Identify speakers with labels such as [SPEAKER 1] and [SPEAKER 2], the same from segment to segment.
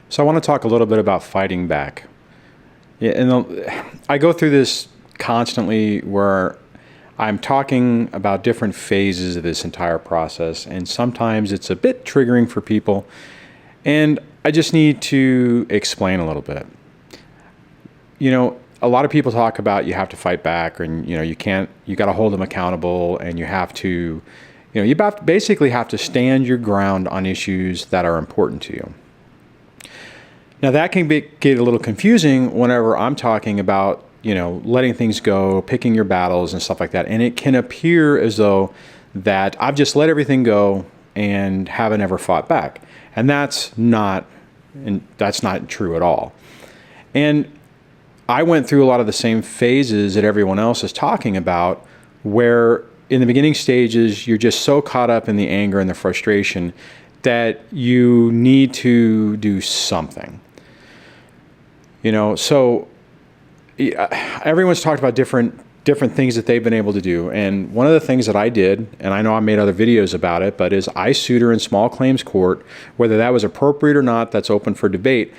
[SPEAKER 1] So I want to talk a little bit about fighting back. Yeah, and I go through this constantly where I'm talking about different phases of this entire process, and sometimes it's a bit triggering for people, and I just need to explain a little bit. You know, a lot of people talk about you have to fight back, and you got to hold them accountable, and you have to, basically have to stand your ground on issues that are important to you. Now that can get a little confusing whenever I'm talking about, letting things go, picking your battles and stuff like that. And it can appear as though that I've just let everything go and haven't ever fought back. And that's not true at all. And I went through a lot of the same phases that everyone else is talking about, where in the beginning stages, you're just so caught up in the anger and the frustration that you need to do something. So everyone's talked about different things that they've been able to do. And one of the things that I did, and I know I made other videos about it, but is I sued her in small claims court. Whether that was appropriate or not, that's open for debate.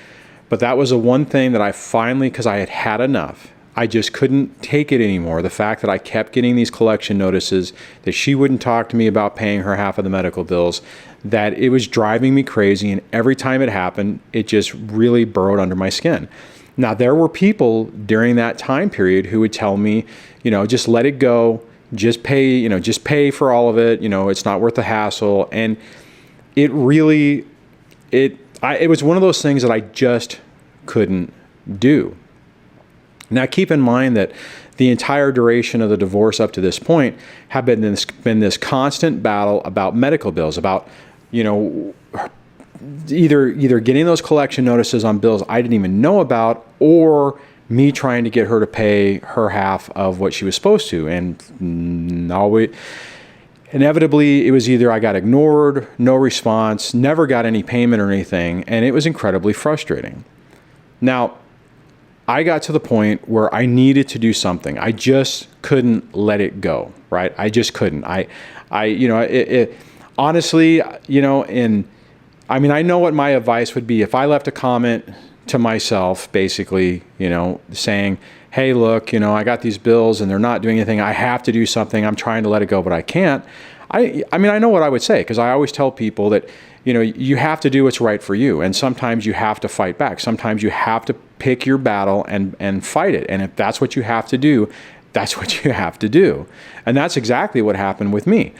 [SPEAKER 1] But that was the one thing that I finally, because I had had enough, I just couldn't take it anymore. The fact that I kept getting these collection notices, that she wouldn't talk to me about paying her half of the medical bills, that it was driving me crazy. And every time it happened, it just really burrowed under my skin. Now, there were people during that time period who would tell me, just let it go, just pay for all of it. It's not worth the hassle. And it really, it was one of those things that I just couldn't do. Now, keep in mind that the entire duration of the divorce up to this point have been this constant battle about medical bills, about, either getting those collection notices on bills I didn't even know about, or me trying to get her to pay her half of what she was supposed to. And inevitably, it was either I got ignored, no response, never got any payment or anything, and it was incredibly frustrating. Now, I got to the point where I needed to do something. I just couldn't let it go, right? I just couldn't. Honestly, I know what my advice would be if I left a comment to myself, basically, saying, hey, look, I got these bills and they're not doing anything. I have to do something. I'm trying to let it go, but I can't. I know what I would say, because I always tell people that, you have to do what's right for you. And sometimes you have to fight back. Sometimes you have to pick your battle and fight it. And if that's what you have to do, that's what you have to do. And that's exactly what happened with me.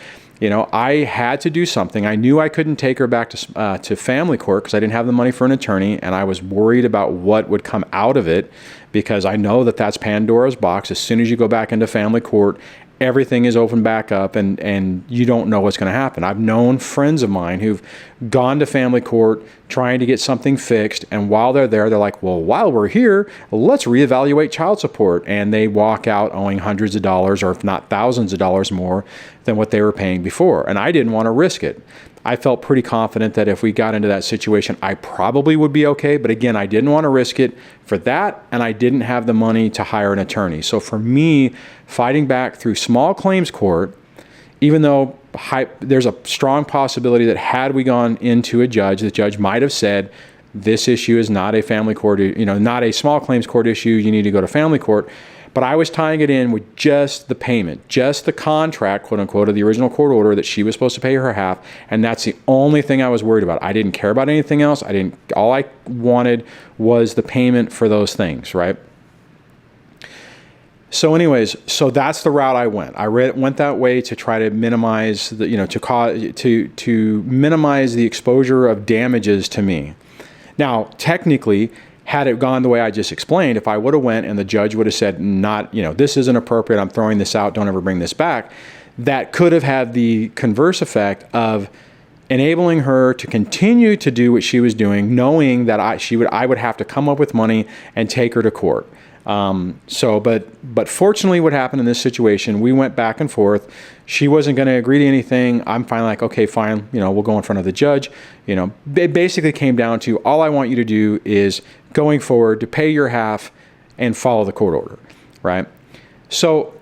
[SPEAKER 1] I had to do something. I knew I couldn't take her back to family court because I didn't have the money for an attorney, and I was worried about what would come out of it, because I know that that's Pandora's box. As soon as you go back into family court, everything is opened back up, and you don't know what's going to happen. I've known friends of mine who've gone to family court trying to get something fixed, and while they're there, they're like, well, while we're here, let's reevaluate child support, and they walk out owing hundreds of dollars, or if not thousands of dollars more than what they were paying before. And I didn't want to risk it. I felt pretty confident that if we got into that situation, I probably would be okay. But again, I didn't want to risk it for that, and I didn't have the money to hire an attorney. So for me, fighting back through small claims court, even though there's a strong possibility that had we gone into a judge, the judge might have said, this issue is not a family court, not a small claims court issue, you need to go to family court. But I was tying it in with just the payment, just the contract, quote unquote, of the original court order that she was supposed to pay her half. And that's the only thing I was worried about. I didn't care about anything else. All I wanted was the payment for those things, right? So anyways, that's the route I went. I went that way to try to minimize to minimize the exposure of damages to me. Now, technically, had it gone the way I just explained, if I would have went and the judge would have said, this isn't appropriate, I'm throwing this out, don't ever bring this back, that could have had the converse effect of enabling her to continue to do what she was doing, knowing that I would have to come up with money and take her to court. But fortunately what happened in this situation, we went back and forth. She wasn't going to agree to anything. I'm finally like, okay, fine. We'll go in front of the judge. It basically came down to, all I want you to do is going forward to pay your half and follow the court order. Right. So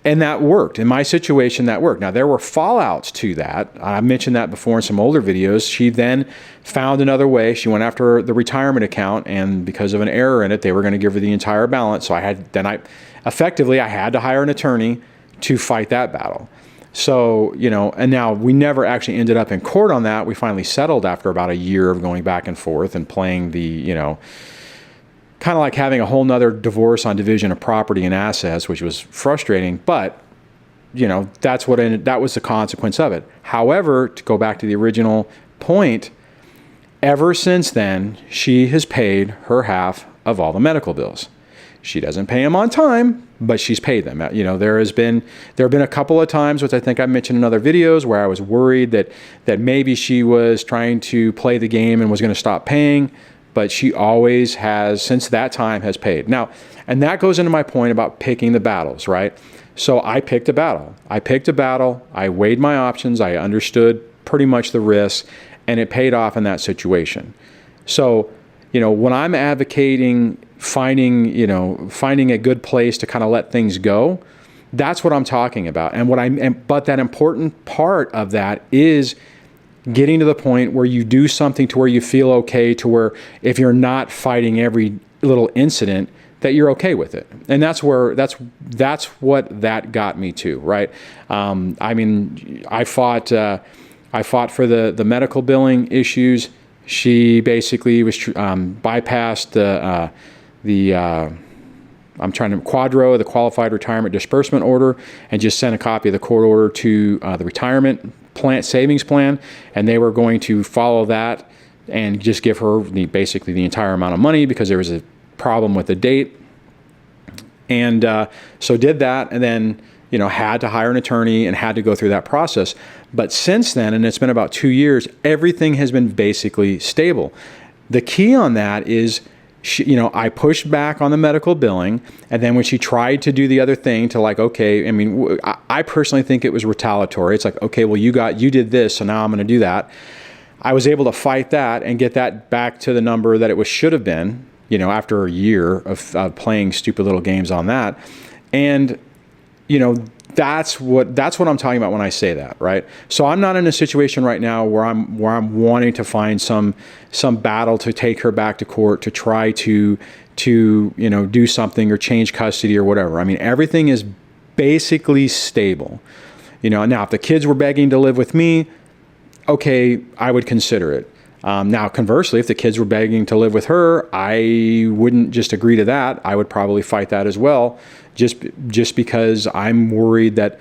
[SPEAKER 1] And that worked. In my situation, that worked. Now, there were fallouts to that. I mentioned that before in some older videos. She then found another way. She went after the retirement account, and because of an error in it, they were going to give her the entire balance. So I had to hire an attorney to fight that battle. So, and now we never actually ended up in court on that. We finally settled after about a year of going back and forth and playing the, kind of like having a whole nother divorce on division of property and assets, which was frustrating, but that was the consequence of it. However, to go back to the original point, ever since then, she has paid her half of all the medical bills. She doesn't pay them on time, but she's paid them. There have been a couple of times, which I think I mentioned in other videos, where I was worried that maybe she was trying to play the game and was going to stop paying, but she always has, since that time, has paid. Now, and that goes into my point about picking the battles, right? So I picked a battle. I weighed my options. I understood pretty much the risks, and it paid off in that situation. So, when I'm advocating finding a good place to kind of let things go, that's what I'm talking about. But that important part of that is getting to the point where you do something to where you feel okay, to where if you're not fighting every little incident, that you're okay with it. And that's what that got me to, right? I fought for the medical billing issues. She basically was bypassed the Qualified Retirement Disbursement Order, and just sent a copy of the court order to the retirement plan, savings plan, and they were going to follow that and just give her basically the entire amount of money because there was a problem with the date. And so did that, and then had to hire an attorney and had to go through that process. But since then, and it's been about 2 years, everything has been basically stable. The key on that is, I pushed back on the medical billing, and then when she tried to do the other thing to I personally think it was retaliatory. It's like, okay, well, you did this, so now I'm going to do that. I was able to fight that and get that back to the number that it should have been, after a year of playing stupid little games on that. And, that's what I'm talking about when I say that, right? So I'm not in a situation right now where I'm wanting to find some battle to take her back to court to try to do something or change custody or whatever. Everything is basically stable. Now if the kids were begging to live with me, okay, I would consider it. Now, conversely, if the kids were begging to live with her, I wouldn't just agree to that. I would probably fight that as well, just because I'm worried that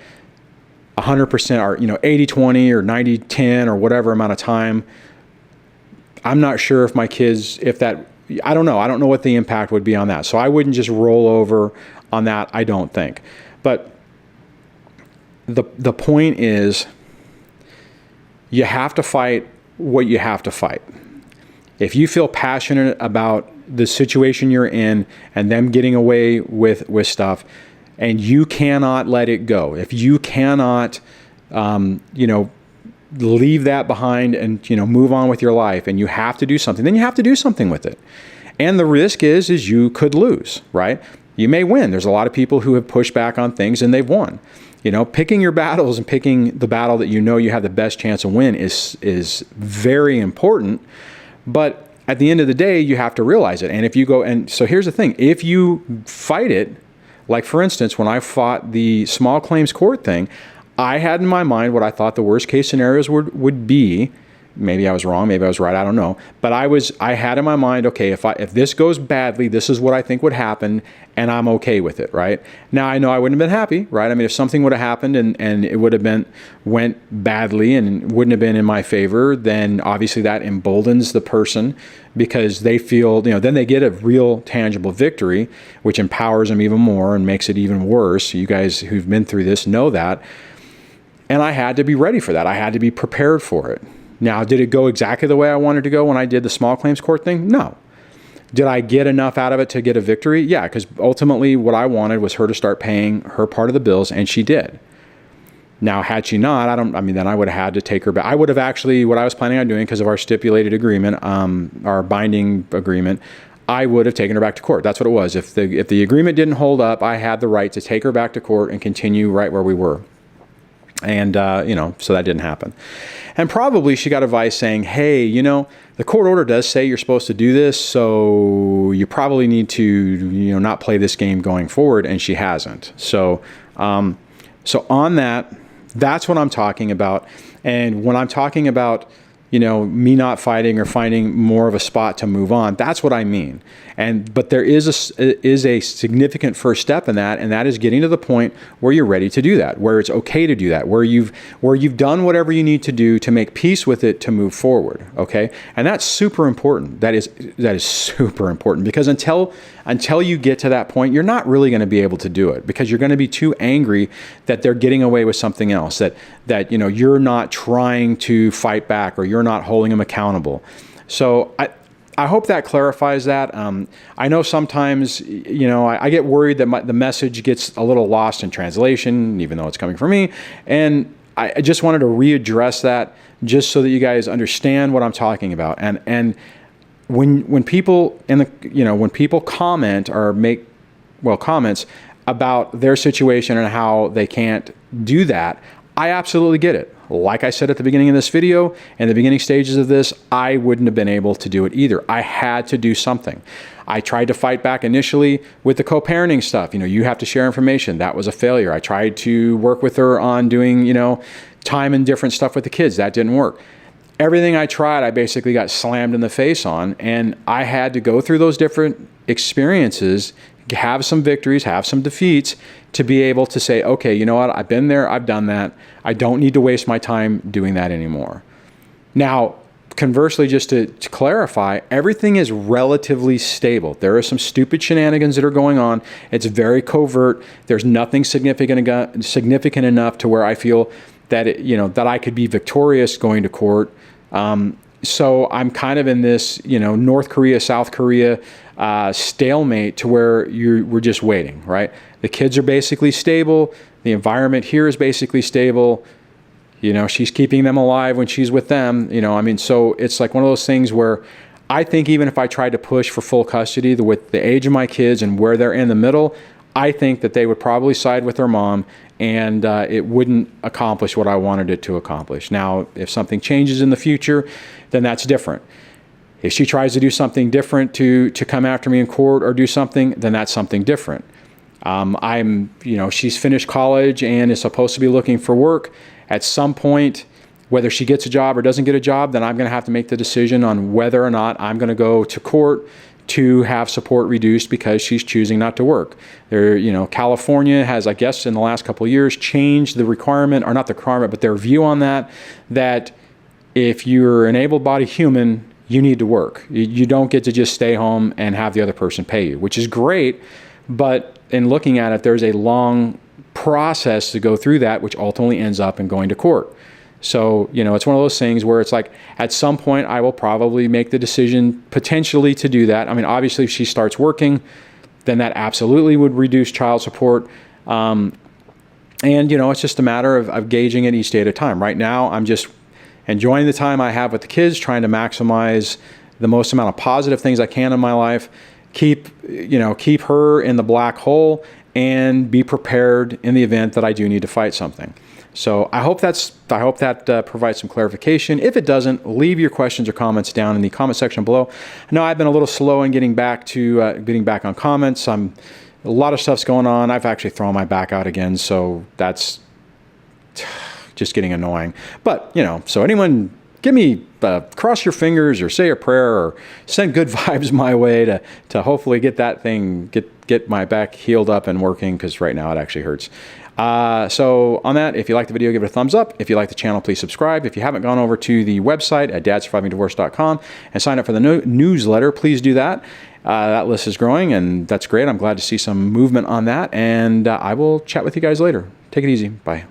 [SPEAKER 1] 100% or 80-20 or 90-10 or whatever amount of time. I'm not sure if my kids, I don't know. I don't know what the impact would be on that. So I wouldn't just roll over on that, I don't think. But the point is, you have to fight what you have to fight. If you feel passionate about the situation you're in and them getting away with stuff, and you cannot let it go, if you cannot, leave that behind and, move on with your life, and you have to do something, then you have to do something with it. And the risk is you could lose, right? You may win. There's a lot of people who have pushed back on things and they've won. Picking your battles and picking the battle that you have the best chance of win is very important. But at the end of the day, you have to realize it. And if you go, and so here's the thing, if you fight it, like for instance, when I fought the small claims court thing, I had in my mind what I thought the worst case scenarios would be. Maybe I was wrong, maybe I was right, I don't know. But I had in my mind, okay, if this goes badly, this is what I think would happen, and I'm okay with it, right? Now, I know I wouldn't have been happy, right? If something would have happened and it would have went badly and wouldn't have been in my favor, then obviously that emboldens the person, because they feel, then they get a real tangible victory, which empowers them even more and makes it even worse. You guys who've been through this know that. And I had to be ready for that. I had to be prepared for it. Now, did it go exactly the way I wanted to go when I did the small claims court thing? No. Did I get enough out of it to get a victory? Yeah, because ultimately what I wanted was her to start paying her part of the bills, and she did. Now, had she not, then I would have had to take her back. I would have actually, what I was planning on doing, because of our stipulated agreement, our binding agreement, I would have taken her back to court. That's what it was. If the agreement didn't hold up, I had the right to take her back to court and continue right where we were. And, so that didn't happen. And probably she got advice saying, hey, the court order does say you're supposed to do this, so you probably need to, not play this game going forward, and she hasn't. So on that, that's what I'm talking about. And when I'm talking about, me not fighting or finding more of a spot to move on, that's what I mean. But there is a significant first step in that, and that is getting to the point where you're ready to do that, where it's okay to do that, where you've done whatever you need to do to make peace with it to move forward. Okay, and that's super important. That is super important, because until you get to that point, you're not really going to be able to do it, because you're going to be too angry that they're getting away with something else, that you're not trying to fight back, or you're not holding them accountable. So I hope that clarifies that. I know sometimes, I get worried that the message gets a little lost in translation, even though it's coming from me. And I just wanted to readdress that, just so that you guys understand what I'm talking about. And when people when people comment or make comments about their situation and how they can't do that, I absolutely get it. Like I said at the beginning of this video, in the beginning stages of this, I wouldn't have been able to do it either. I had to do something. I tried to fight back initially with the co-parenting stuff. You have to share information. That was a failure. I tried to work with her on doing, time and different stuff with the kids. That didn't work. Everything I tried, I basically got slammed in the face on, and I had to go through those different experiences, have some victories, have some defeats, to be able to say, okay, you know what, I've been there, I've done that. I don't need to waste my time doing that anymore. Now, conversely, just to clarify, everything is relatively stable. There are some stupid shenanigans that are going on. It's very covert. There's nothing significant enough to where I feel that that I could be victorious going to court. So I'm kind of in this, North Korea, South Korea stalemate, to where we're just waiting, right? The kids are basically stable. The environment here is basically stable. She's keeping them alive when she's with them. So it's like one of those things where I think even if I tried to push for full custody with the age of my kids and where they're in the middle, I think that they would probably side with their mom, and it wouldn't accomplish what I wanted it to accomplish. Now, if something changes in the future, then that's different. If she tries to do something different to come after me in court or do something, then that's something different. She's finished college and is supposed to be looking for work. At some point, whether she gets a job or doesn't get a job, then I'm going to have to make the decision on whether or not I'm going to go to court to have support reduced because she's choosing not to work. California has, I guess, in the last couple of years changed the requirement, or not the requirement, but their view on that if you're an able-bodied human, you need to work. You don't get to just stay home and have the other person pay you, which is great. But in looking at it, there's a long process to go through that, which ultimately ends up in going to court. So, it's one of those things where it's like, at some point, I will probably make the decision potentially to do that. I mean, obviously, if she starts working, then that absolutely would reduce child support. And, it's just a matter of gauging it each day at a time. Right now, I'm just enjoying the time I have with the kids, trying to maximize the most amount of positive things I can in my life, keep her in the black hole, and be prepared in the event that I do need to fight something. So I hope that provides some clarification. If it doesn't, leave your questions or comments down in the comment section below. I know I've been a little slow in getting back on comments. A lot of stuff's going on. I've actually thrown my back out again, so that's just getting annoying. But so anyone, give me cross your fingers or say a prayer or send good vibes my way to hopefully get that thing, get my back healed up and working, because right now it actually hurts. So on that, if you like the video, give it a thumbs up. If you like the channel, please subscribe. If you haven't gone over to the website at dadsurvivingdivorce.com and sign up for the newsletter, please do that. That list is growing, and that's great. I'm glad to see some movement on that, and I will chat with you guys later. Take it easy. Bye.